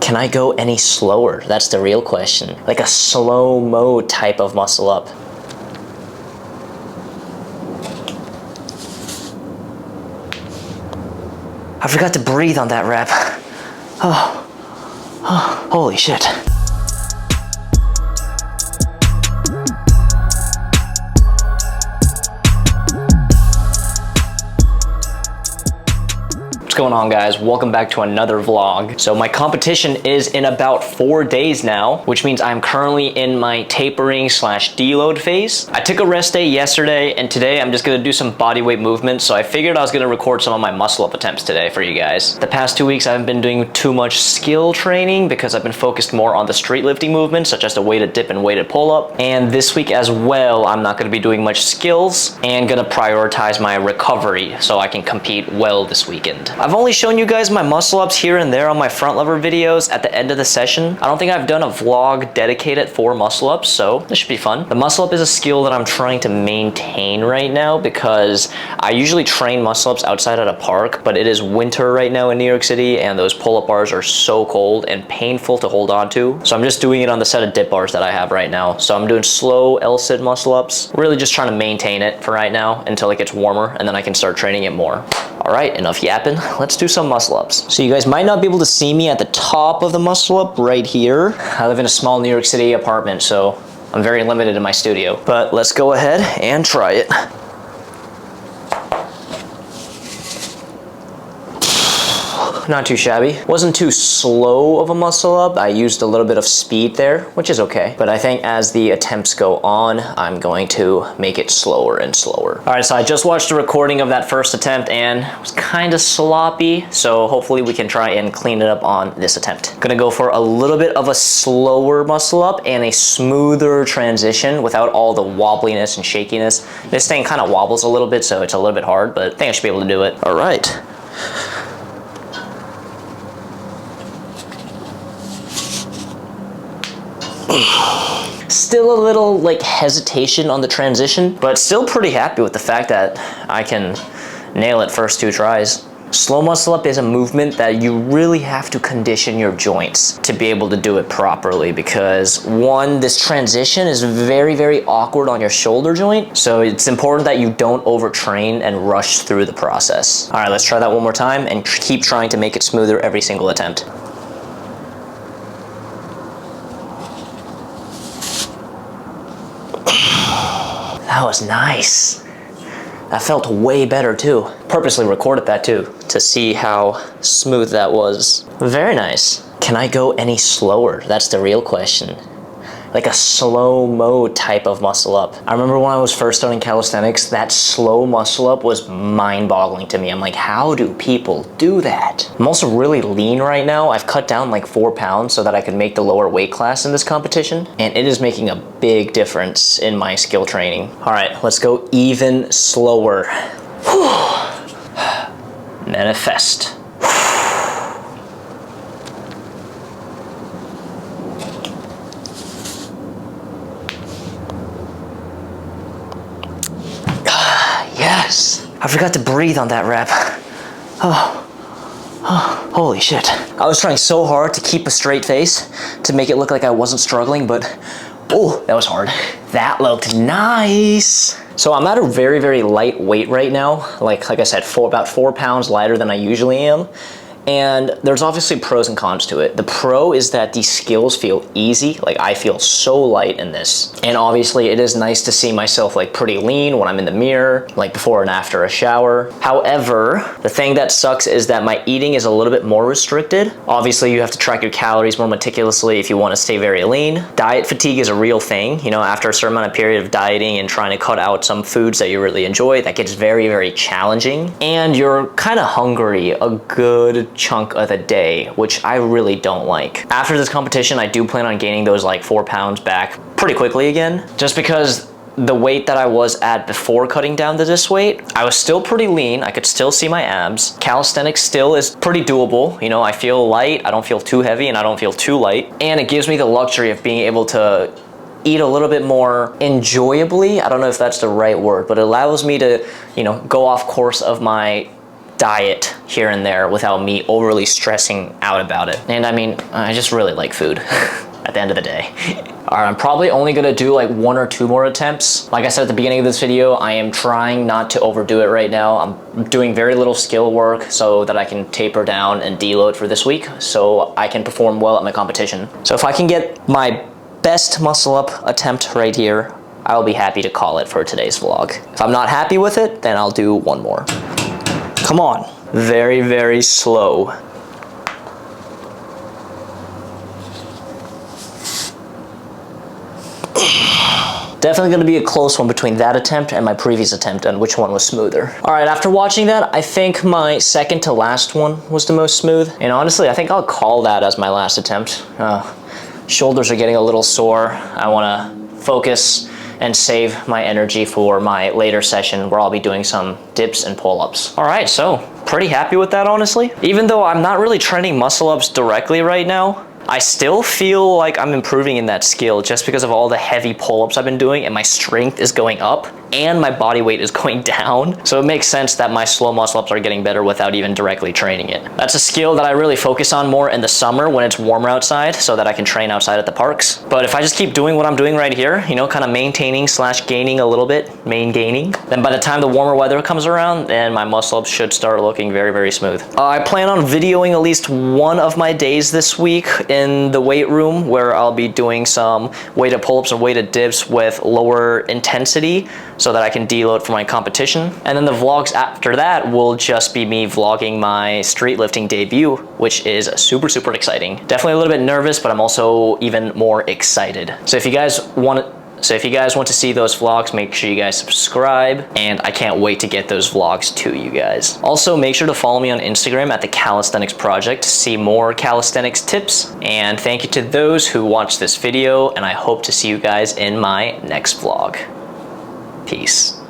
Can I go any slower? That's the real question. Like a slow-mo type of muscle up. I forgot to breathe on that rep. Oh, holy shit. What's going on, guys? Welcome back to another vlog. So my competition is in about 4 days now, which means I'm currently in my tapering / deload phase. I took a rest day yesterday, and today I'm just gonna do some bodyweight movements. So I figured I was gonna record some of my muscle up attempts today for you guys. The past 2 weeks I haven't been doing too much skill training because I've been focused more on the street lifting movements, such as the weighted dip and weighted pull up. And this week as well, I'm not gonna be doing much skills and gonna prioritize my recovery so I can compete well this weekend. I've only shown you guys my muscle ups here and there on my front lever videos at the end of the session. I don't think I've done a vlog dedicated for muscle ups, so this should be fun. The muscle up is a skill that I'm trying to maintain right now because I usually train muscle ups outside at a park, but it is winter right now in New York City and those pull-up bars are so cold and painful to hold on to. So I'm just doing it on the set of dip bars that I have right now. So I'm doing slow L-sit muscle ups, really just trying to maintain it for right now until it gets warmer, and then I can start training it more. All right, enough yapping. Let's do some muscle ups. So you guys might not be able to see me at the top of the muscle up right here. I live in a small New York City apartment, so I'm very limited in my studio. But let's go ahead and try it. Not too shabby. Wasn't too slow of a muscle up. I used a little bit of speed there, which is okay. But I think as the attempts go on, I'm going to make it slower and slower. All right, so I just watched the recording of that first attempt and it was kind of sloppy. So hopefully we can try and clean it up on this attempt. Gonna go for a little bit of a slower muscle up and a smoother transition without all the wobbliness and shakiness. This thing kind of wobbles a little bit, so it's a little bit hard, but I think I should be able to do it. All right. Still a little like hesitation on the transition, but still pretty happy with the fact that I can nail it first 2 tries. Slow muscle up is a movement that you really have to condition your joints to be able to do it properly because one, this transition is very, very awkward on your shoulder joint. So it's important that you don't overtrain and rush through the process. All right, let's try that one more time and keep trying to make it smoother every single attempt. That was nice. That felt way better too. Purposely recorded that too to see how smooth that was. Very nice. Can I go any slower? That's the real question. Like a slow-mo type of muscle up. I remember when I was first starting calisthenics, that slow muscle up was mind-boggling to me. I'm like, how do people do that? I'm also really lean right now. I've cut down like 4 pounds so that I could make the lower weight class in this competition, and it is making a big difference in my skill training. All right, let's go even slower. Manifest. Yes, I forgot to breathe on that rep. Oh, holy shit. I was trying so hard to keep a straight face to make it look like I wasn't struggling, but oh, that was hard. That looked nice. So I'm at a very, very light weight right now. Like I said, about 4 pounds lighter than I usually am. And there's obviously pros and cons to it. The pro is that these skills feel easy. Like I feel so light in this. And obviously it is nice to see myself like pretty lean when I'm in the mirror, like before and after a shower. However, the thing that sucks is that my eating is a little bit more restricted. Obviously you have to track your calories more meticulously if you want to stay very lean. Diet fatigue is a real thing. You know, after a certain amount of period of dieting and trying to cut out some foods that you really enjoy, that gets very, very challenging. And you're kind of hungry a good chunk of the day, which I really don't like. After this competition, I do plan on gaining those like 4 pounds back pretty quickly again, just because the weight that I was at before cutting down to this weight, I was still pretty lean. I could still see my abs. Calisthenics still is pretty doable. You know, I feel light, I don't feel too heavy, and I don't feel too light. And it gives me the luxury of being able to eat a little bit more enjoyably. I don't know if that's the right word, but it allows me to, you know, go off course of my diet here and there without me overly stressing out about it. And I mean, I just really like food at the end of the day. All right, I'm probably only gonna do like 1 or 2 more attempts. Like I said at the beginning of this video, I am trying not to overdo it right now. I'm doing very little skill work so that I can taper down and deload for this week so I can perform well at my competition. So if I can get my best muscle up attempt right here, I'll be happy to call it for today's vlog. If I'm not happy with it, then I'll do 1 more. Come on. Very, very slow. Definitely gonna be a close one between that attempt and my previous attempt and which one was smoother. All right, after watching that, I think my second to last one was the most smooth. And honestly, I think I'll call that as my last attempt. Shoulders are getting a little sore. I wanna focus and save my energy for my later session where I'll be doing some dips and pull-ups. All right, so pretty happy with that, honestly. Even though I'm not really training muscle ups directly right now, I still feel like I'm improving in that skill just because of all the heavy pull-ups I've been doing, and my strength is going up and my body weight is going down. So it makes sense that my slow muscle ups are getting better without even directly training it. That's a skill that I really focus on more in the summer when it's warmer outside so that I can train outside at the parks. But if I just keep doing what I'm doing right here, you know, kind of maintaining slash gaining a little bit, gaining, then by the time the warmer weather comes around, then my muscle ups should start looking very, very smooth. I plan on videoing at least one of my days this week in the weight room where I'll be doing some weighted pull-ups and weighted dips with lower intensity so that I can deload for my competition. And then the vlogs after that will just be me vlogging my street lifting debut, which is super, super exciting. Definitely a little bit nervous, but I'm also even more excited. So if you guys want to see those vlogs, make sure you guys subscribe, and I can't wait to get those vlogs to you guys. Also, make sure to follow me on Instagram at the Calisthenics Project to see more calisthenics tips. And thank you to those who watched this video, and I hope to see you guys in my next vlog. Peace.